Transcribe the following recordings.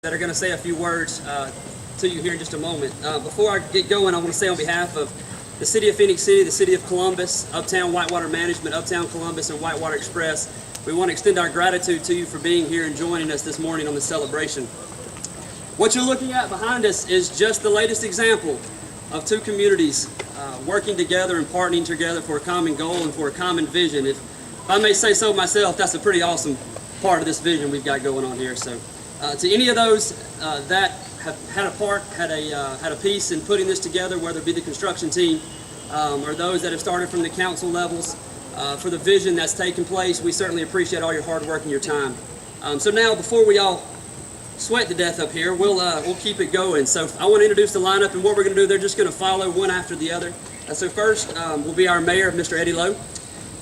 that are going to say a few words to you here in just a moment. Before I get going, I want to say on behalf of the City of Phenix City, the City of Columbus, Uptown Whitewater Management, Uptown Columbus, and Whitewater Express, we want to extend our gratitude to you for being here and joining us this morning on this celebration. What you're looking at behind us is just the latest example of two communities working together and partnering together for a common goal and for a common vision. If I may say so myself, that's a pretty awesome part of this vision we've got going on here. So, to any of those that have had a part, had a piece in putting this together, whether it be the construction team or those that have started from the council levels, for the vision that's taken place, we certainly appreciate all your hard work and your time. So now, before we all sweat to death up here, we'll keep it going. So I want to introduce the lineup, and what we're going to do, they're just going to follow one after the other. So first will be our mayor, Mr. Eddie Lowe.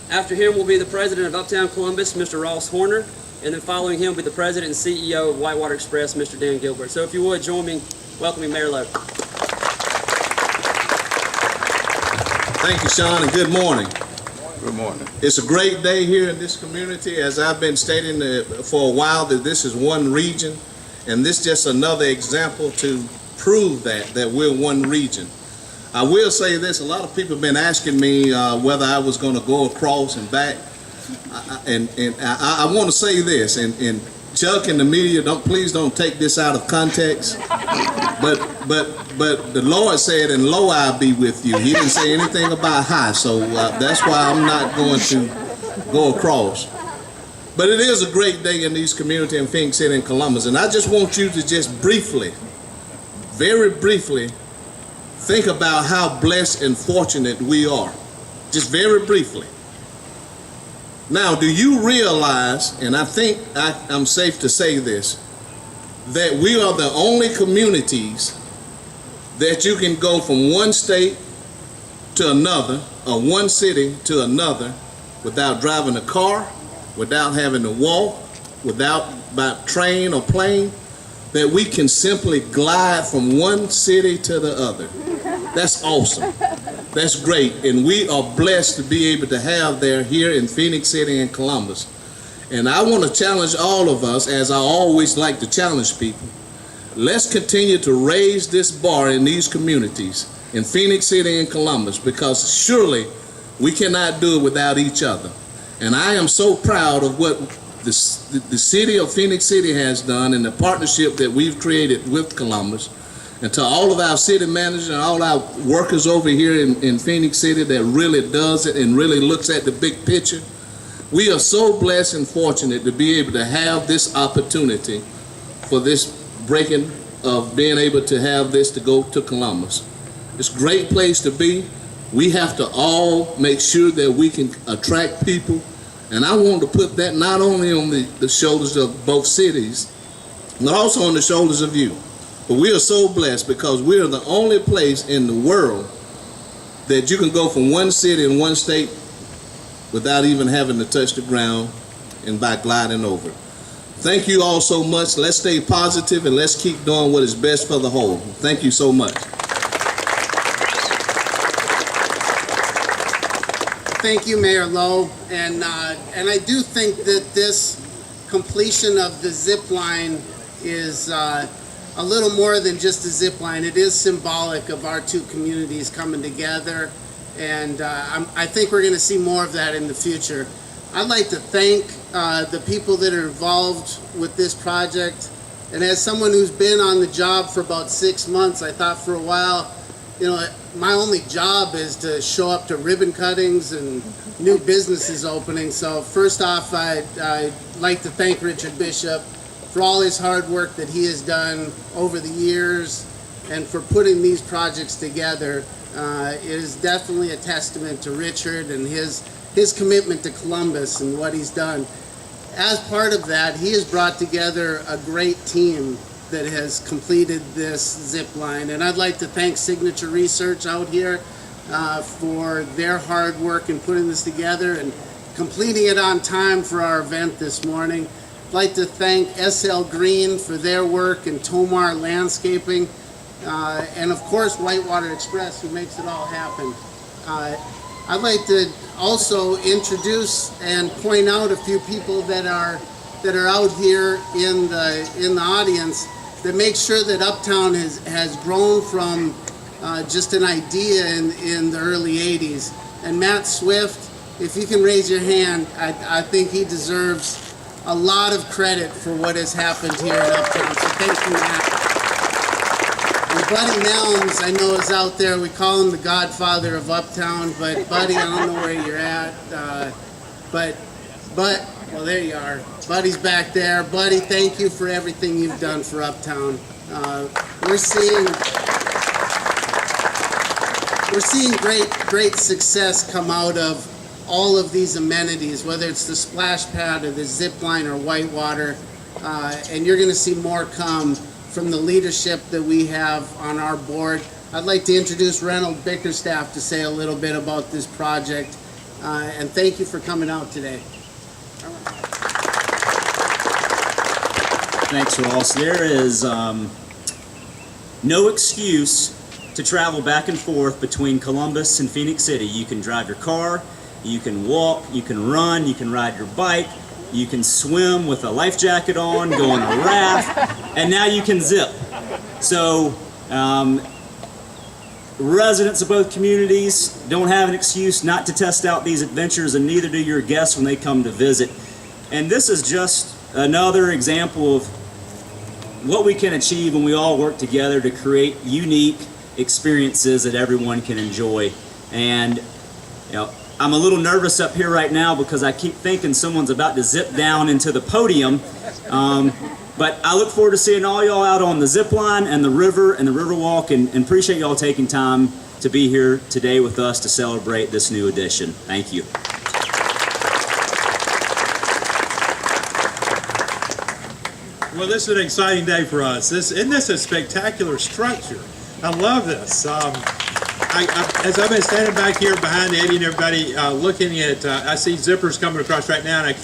After him will be the president of Uptown Columbus, Mr. Ross Horner. And then following him will be the president and CEO of Whitewater Express, Mr. Dan Gilbert. So if you would, join me welcoming Mayor Lowe. Thank you, Sean, and good morning. Good morning. It's a great day here in this community. As I've been stating for a while, that this is one region, and this is just another example to prove that we're one region. I will say this, a lot of people have been asking me whether I was going to go across and back. I want to say this, and Chuck and the media, please don't take this out of context. But the Lord said, "And lo, I'll be with you." He didn't say anything about high, so that's why I'm not going to go across. But it is a great day in these communities in Phenix City and Columbus, and I just want you to just briefly, very briefly, think about how blessed and fortunate we are. Just very briefly. Now, do you realize, and I think I'm safe to say this, that we are the only communities that you can go from one state to another, or one city to another, without driving a car, without having to walk, by train or plane, that we can simply glide from one city to the other. That's awesome. That's great, and we are blessed to be able to have that here in Phenix City and Columbus. And I want to challenge all of us, as I always like to challenge people, let's continue to raise this bar in these communities, in Phenix City and Columbus, because surely we cannot do it without each other. And I am so proud of what the city of Phenix City has done and the partnership that we've created with Columbus. And to all of our city managers and all our workers over here in Phenix City that really does it and really looks at the big picture, we are so blessed and fortunate to be able to have this opportunity for this breaking of being able to have this to go to Columbus. It's a great place to be. We have to all make sure that we can attract people. And I want to put that not only on the shoulders of both cities, but also on the shoulders of you. But we are so blessed because we are the only place in the world that you can go from one city and one state without even having to touch the ground and by gliding over. Thank you all so much. Let's stay positive and let's keep doing what is best for the whole. Thank you so much. Thank you, Mayor Lowe, and I do think that this completion of the zip line is a little more than just a zip line. It is symbolic of our two communities coming together, and I think we're going to see more of that in the future. I'd like to thank the people that are involved with this project, and as someone who's been on the job for about 6 months, I thought for a while, my only job is to show up to ribbon cuttings and new businesses opening. So first off, I'd like to thank Richard Bishop for all his hard work that he has done over the years and for putting these projects together. It is definitely a testament to Richard and his commitment to Columbus and what he's done. As part of that, he has brought together a great team that has completed this zip line. And I'd like to thank Signature Research out here for their hard work in putting this together and completing it on time for our event this morning. I'd like to thank SL Green for their work and Tomar Landscaping, and of course Whitewater Express, who makes it all happen. I'd like to also introduce and point out a few people that are out here in the audience. that makes sure that Uptown has grown from just an idea in the early 80s. And Matt Swift, if you can raise your hand, I think he deserves a lot of credit for what has happened here in Uptown. So thank you, Matt. And Buddy Nelms, I know, is out there. We call him the godfather of Uptown, but Buddy, I don't know where you're at. Well, there you are. Buddy's back there. Buddy, thank you for everything you've done for Uptown. We're seeing great success come out of all of these amenities, whether it's the splash pad or the zip line or whitewater, and you're going to see more come from the leadership that we have on our board. I'd like to introduce Reynold Bickerstaff to say a little bit about this project, and thank you for coming out today. Thanks, Ross. There is no excuse to travel back and forth between Columbus and Phenix City. You can drive your car, you can walk, you can run, you can ride your bike, you can swim with a life jacket on, go on a raft, and now you can zip. So residents of both communities don't have an excuse not to test out these adventures, and neither do your guests when they come to visit. And this is just another example of what we can achieve when we all work together to create unique experiences that everyone can enjoy. And I'm a little nervous up here right now because I keep thinking someone's about to zip down into the podium. But I look forward to seeing all y'all out on the zip line and the river walk, and appreciate y'all taking time to be here today with us to celebrate this new edition. Thank you. Well, this is an exciting day for us. Isn't this a spectacular structure? I love this. As I've been standing back here behind Eddie and everybody, looking at, I see zippers coming across right now, and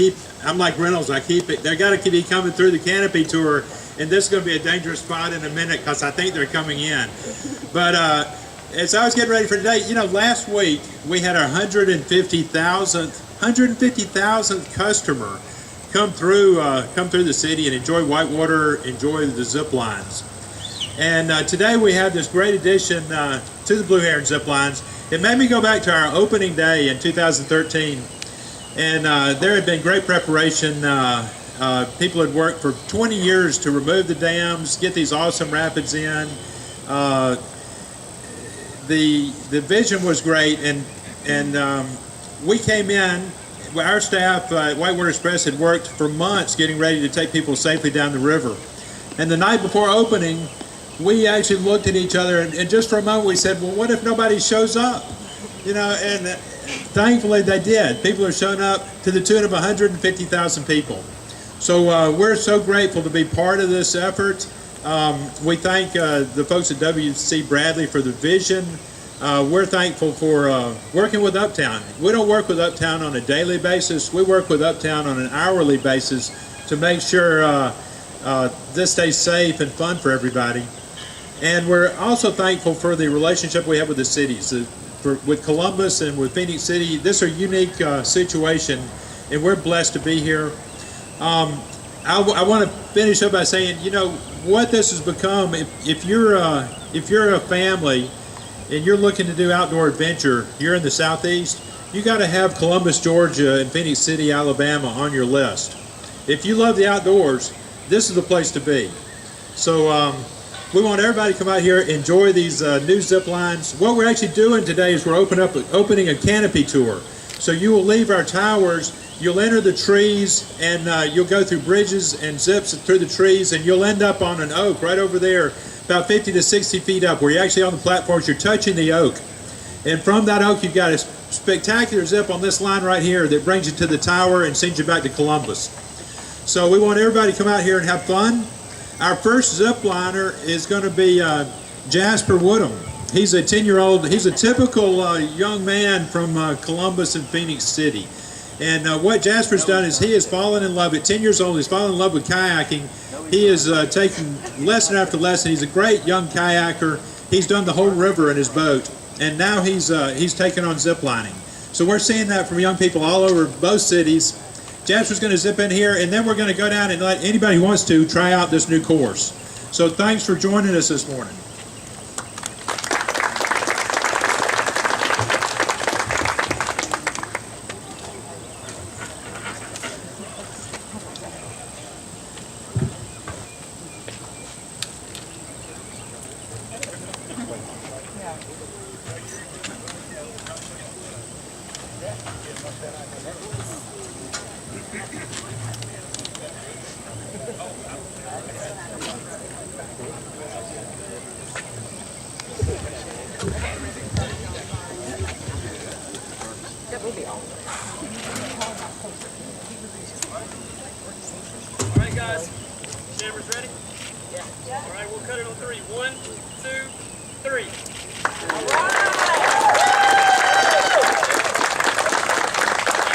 I'm like Reynolds. They're got to keep coming through the canopy tour, and this is going to be a dangerous spot in a minute because I think they're coming in. But as I was getting ready for today, last week we had our 150,000th customer come through the city and enjoy whitewater, enjoy the zip lines. And today we have this great addition to the Blue Heron zip lines. It made me go back to our opening day in 2013, and there had been great preparation. People had worked for 20 years to remove the dams, get these awesome rapids in. The vision was great, and we came in. Our staff at Whitewater Express had worked for months getting ready to take people safely down the river. And the night before opening, we actually looked at each other, and just for a moment we said, well, what if nobody shows up? And thankfully they did. People are showing up to the tune of 150,000 people. So we're so grateful to be part of this effort. We thank the folks at W.C. Bradley for the vision. We're thankful for working with Uptown. We don't work with Uptown on a daily basis. We work with Uptown on an hourly basis to make sure this stays safe and fun for everybody. And we're also thankful for the relationship we have with the cities. With Columbus and with Phenix City, this is a unique situation, and we're blessed to be here. I want to finish up by saying, what this has become. If you're a family and you're looking to do outdoor adventure, you're in the Southeast, you got to have Columbus, Georgia, and Phenixcity, Alabama on your list. If you love the outdoors, this is the place to be. So we want everybody to come out here, enjoy these new zip lines. What we're actually doing today is we're opening a canopy tour. So you will leave our towers, you'll enter the trees, and you'll go through bridges and zips through the trees, and you'll end up on an oak right over there, about 50 to 60 feet up, where you're actually on the platforms, you're touching the oak. And from that oak, you've got a spectacular zip on this line right here that brings you to the tower and sends you back to Columbus. So we want everybody to come out here and have fun. Our first zip liner is going to be Jasper Woodham. He's a 10-year-old, he's a typical young man from Columbus and Phenix City. And what Jasper's done is he has fallen in love, at 10 years old, he's fallen in love with kayaking. He is taking lesson after lesson. He's a great young kayaker. He's done the whole river in his boat. And now he's taken on zip lining. So we're seeing that from young people all over both cities. Jasper's going to zip in here, and then we're going to go down and let anybody who wants to try out this new course. So thanks for joining us this morning. All right, guys. Cameras ready? Yeah. All right, we'll cut it on 3. 1, 2, 3. All right.